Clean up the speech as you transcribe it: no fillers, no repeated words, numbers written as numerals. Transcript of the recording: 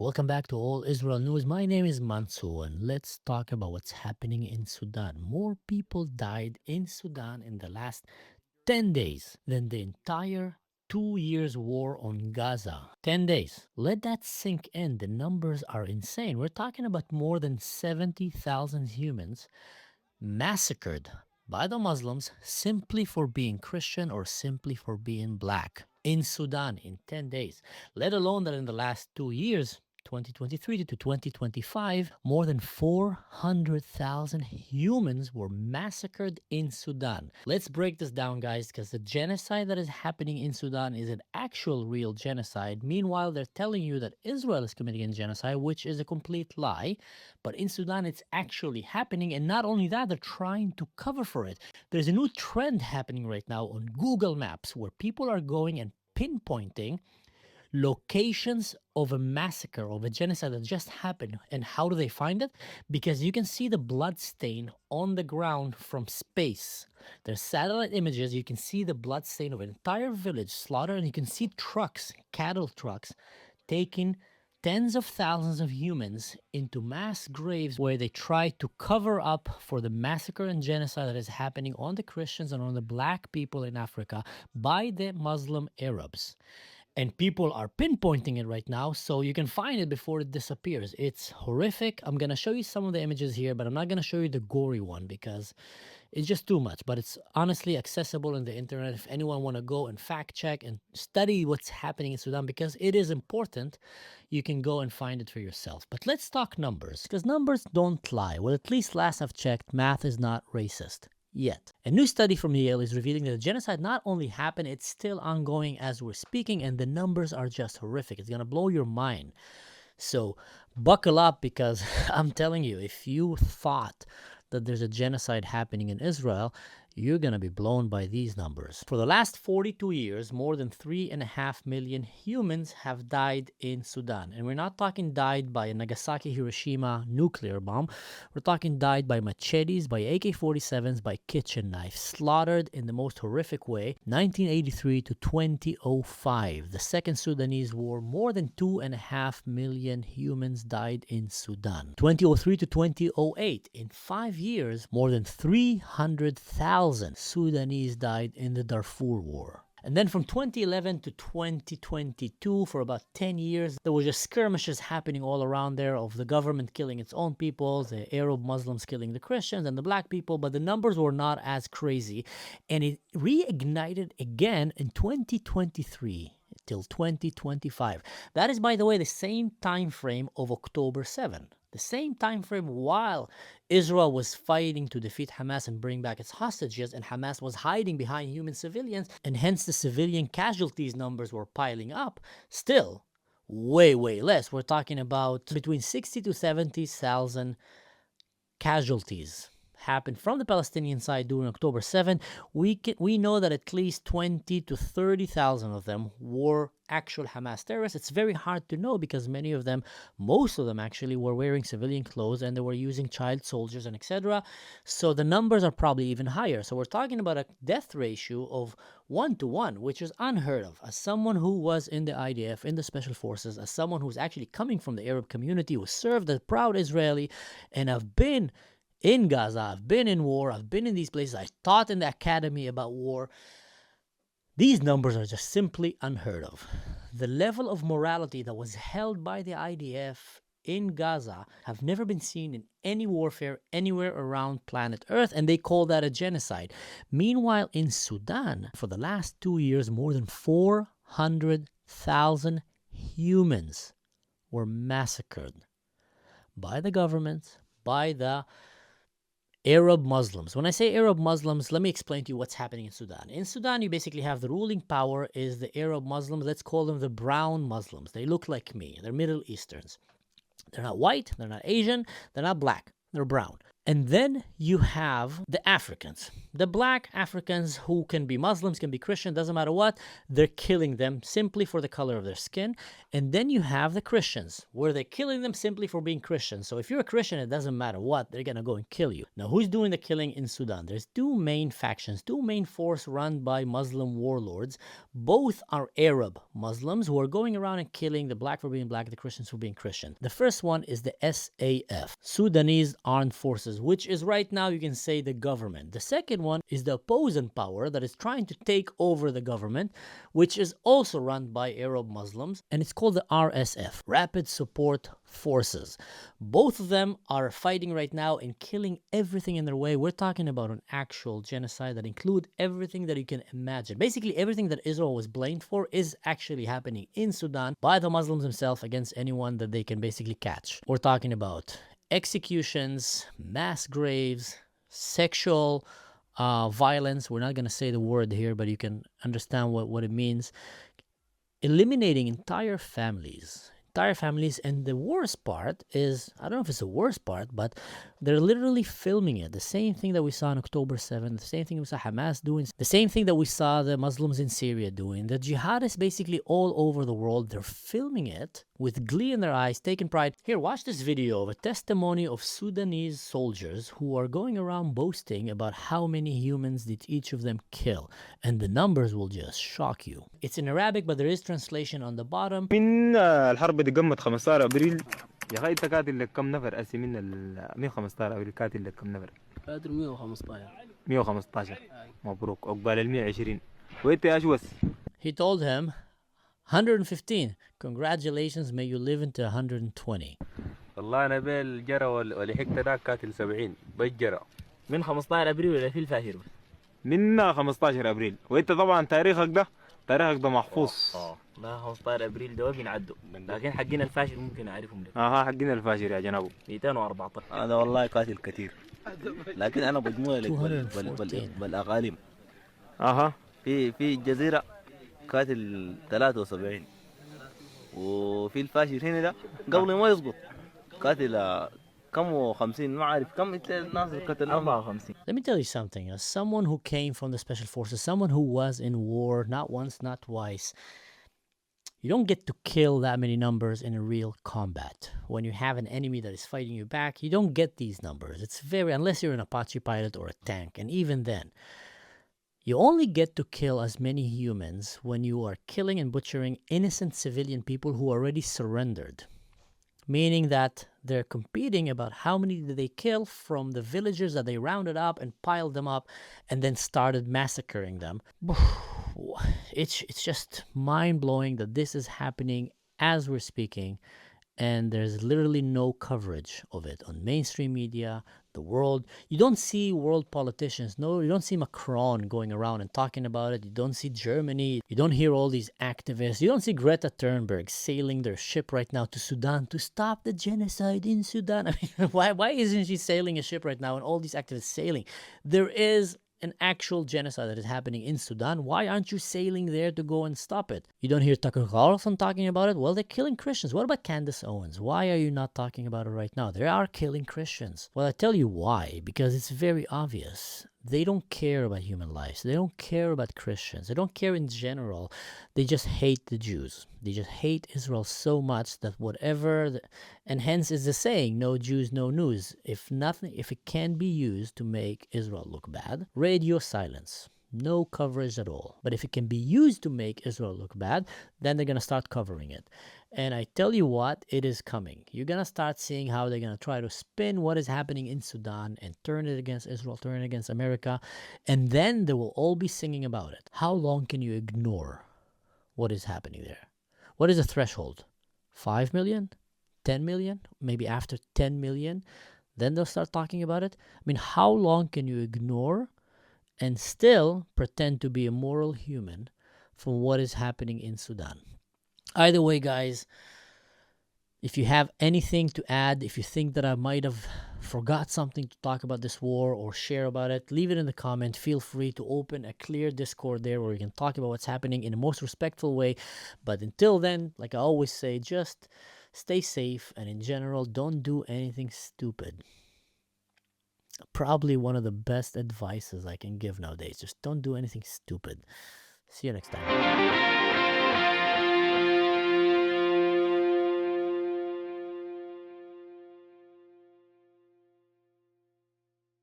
Welcome back to All Israel News. My name is Mansur, and let's talk about what's happening in Sudan. More people died in Sudan in the last 10 days than the entire 2 years war on Gaza. 10 days. Let that sink in. The numbers are insane. We're talking about more than 70,000 humans massacred by the Muslims simply for being Christian or simply for being black in Sudan in 10 days. Let alone that in the last 2 years, 2023 to 2025, more than 400,000 humans were massacred in Sudan. Let's break this down, guys, because the genocide that is happening in Sudan is an actual real genocide. Meanwhile, they're telling you that Israel is committing a genocide, which is a complete lie. But in Sudan, it's actually happening. And not only that, they're trying to cover for it. There's a new trend happening right now on Google Maps where people are going and pinpointing locations of a massacre, of a genocide that just happened. And how do they find it? Because you can see the blood stain on the ground from space. There's satellite images. You can see the blood stain of an entire village slaughtered, and you can see trucks, cattle trucks, taking tens of thousands of humans into mass graves where they try to cover up for the massacre and genocide that is happening on the Christians and on the black people in Africa by the Muslim Arabs. And people are pinpointing it right now, so you can find it before it disappears. It's horrific. I'm going to show you some of the images here, but I'm not going to show you the gory one because it's just too much. But it's honestly accessible on the internet if anyone want to go and fact check and study what's happening in Sudan, because it is important. You can go and find it for yourself. But let's talk numbers, because numbers don't lie. Well, at least last I've checked, math is not racist. Yet. A new study from Yale is revealing that the genocide not only happened, it's still ongoing as we're speaking, and the numbers are just horrific. It's going to blow your mind. So buckle up, because I'm telling you, if you thought that there's a genocide happening in Israel, you're going to be blown by these numbers. For the last 42 years, more than 3.5 million humans have died in Sudan. And we're not talking died by a Nagasaki, Hiroshima nuclear bomb. We're talking died by machetes, by AK-47s, by kitchen knives, slaughtered in the most horrific way. 1983 to 2005, the Second Sudanese War, more than 2.5 million humans died in Sudan. 2003 to 2008, in 5 years, more than 300,000 Sudanese died in the Darfur War. And then from 2011 to 2022, for about 10 years, there was just skirmishes happening all around there of the government killing its own people, the Arab Muslims killing the Christians and the black people, but the numbers were not as crazy. And it reignited again in 2023 till 2025. That is, by the way, the same time frame of October 7. The same time frame while Israel was fighting to defeat Hamas and bring back its hostages, and Hamas was hiding behind human civilians, and hence the civilian casualties numbers were piling up. Still, way less. We're talking about between 60 to 70,000 casualties happened from the Palestinian side during October 7. We know that at least 20 to 30,000 of them were actual Hamas terrorists. It's very hard to know because many of them, most of them actually, were wearing civilian clothes and they were using child soldiers and etc. So the numbers are probably even higher. So we're talking about a death ratio of 1-to-1, which is unheard of. As someone who was in the IDF, in the special forces, as someone who's actually coming from the Arab community, who served as a proud Israeli, and I've been in Gaza, I've been in war, I've been in these places, I taught in the academy about war. These numbers are just simply unheard of. The level of morality that was held by the IDF in Gaza have never been seen in any warfare anywhere around planet Earth, and they call that a genocide. Meanwhile, in Sudan, for the last 2 years, more than 400,000 humans were massacred by the government, by the Arab Muslims. When I say Arab Muslims, let me explain to you what's happening in Sudan. In Sudan, you basically have the ruling power is the Arab Muslims. Let's call them the brown Muslims. They look like me. They're Middle Easterns. They're not white. They're not Asian. They're not black. They're brown. And then you have the Africans, the black Africans, who can be Muslims, can be Christian, doesn't matter what. They're killing them simply for the color of their skin. And then you have the Christians, where they're killing them simply for being Christians. So if you're a Christian, it doesn't matter what, they're going to go and kill you. Now, who's doing the killing in Sudan? There's two main factions, two main forces run by Muslim warlords. Both are Arab Muslims who are going around and killing the black for being black, the Christians for being Christian. The first one is the SAF, Sudanese Armed Forces, which is right now, you can say, the government. The second one is the opposing power that is trying to take over the government, which is also run by Arab Muslims, and it's called the RSF, Rapid Support Forces. Both of them are fighting right now and killing everything in their way. We're talking about an actual genocide that includes everything that you can imagine. Basically, everything that Israel was blamed for is actually happening in Sudan by the Muslims themselves against anyone that they can basically catch. We're talking about executions, mass graves, sexual violence. We're not going to say the word here, but you can understand what it means. Eliminating entire families. And the worst part is, I don't know if it's the worst part, but they're literally filming it. The same thing that we saw on October 7th, the same thing we saw Hamas doing, the same thing that we saw the Muslims in Syria doing, the jihadists basically all over the world, they're filming it with glee in their eyes, taking pride. Here, watch this video of a testimony of Sudanese soldiers who are going around boasting about how many humans did each of them kill. And the numbers will just shock you. It's in Arabic, but there is translation on the bottom. من الحرب دي قمت 15 ابريل يا اخي انت قاتل لك كم نفر اسي من ال 115 ابريل قاتل لك كم نفر؟ قاتل 115. 115 مبروك عقبال ال 120 وانت يا اشوس. He told him 115. Congratulations, may you live into 120. والله انا بالجرى ولحقت ذاك قاتل 70 بالجرى من 15 ابريل ولا في الفاهر من 15 ابريل وانت طبعا تاريخك ده محفوظ. لا 15 ابريل ده بينعدوا لكن حقنا الفاشل ممكن اعرفهم لك. حقنا الفاشل يا جنابو 214. انا والله قاتل كثير لكن انا مجموعه لك بالاقاليم. في الجزيره قاتل 73 وفي الفاشل هنا ده قبل ما يسقط قاتل كم 50 ما عارف كم الناس قتل 54. Let me tell you something. As someone who came from the special forces, someone who was in war not once, not twice, you don't get to kill that many numbers in a real combat. When you have an enemy that is fighting you back, you don't get these numbers. It's unless you're an Apache pilot or a tank, and even then, you only get to kill as many humans when you are killing and butchering innocent civilian people who already surrendered. Meaning that they're competing about how many did they kill from the villagers that they rounded up and piled them up and then started massacring them. It's just mind-blowing that this is happening as we're speaking, and there's literally no coverage of it on mainstream media, the world. You don't see world politicians. No, you don't see Macron going around and talking about it. You don't see Germany. You don't hear all these activists. You don't see Greta Thunberg sailing their ship right now to Sudan to stop the genocide in Sudan. I mean, why isn't she sailing a ship right now and all these activists sailing? There is an actual genocide that is happening in Sudan. Why aren't you sailing there to go and stop it? You don't hear Tucker Carlson talking about it? Well, they're killing Christians. What about Candace Owens? Why are you not talking about it right now? They are killing Christians. Well, I tell you why. Because it's very obvious. They don't care about human lives. They don't care about Christians. They don't care in general. They just hate the Jews. They just hate Israel so much that and hence is the saying, no Jews, no news. If it can be used to make Israel look bad, radio silence. No coverage at all. But if it can be used to make Israel look bad, then they're going to start covering it. And I tell you what, it is coming. You're going to start seeing how they're going to try to spin what is happening in Sudan and turn it against Israel, turn it against America. And then they will all be singing about it. How long can you ignore what is happening there? What is the threshold? 5 million? 10 million? Maybe after 10 million, then they'll start talking about it. I mean, how long can you ignore and still pretend to be a moral human from what is happening in Sudan? Either way, guys, if you have anything to add, if you think that I might have forgot something to talk about this war or share about it, leave it in the comment. Feel free to open a clear Discord there where you can talk about what's happening in a most respectful way. But until then, like I always say, just stay safe, and in general, don't do anything stupid. Probably one of the best advices I can give nowadays. Just don't do anything stupid. See you next time.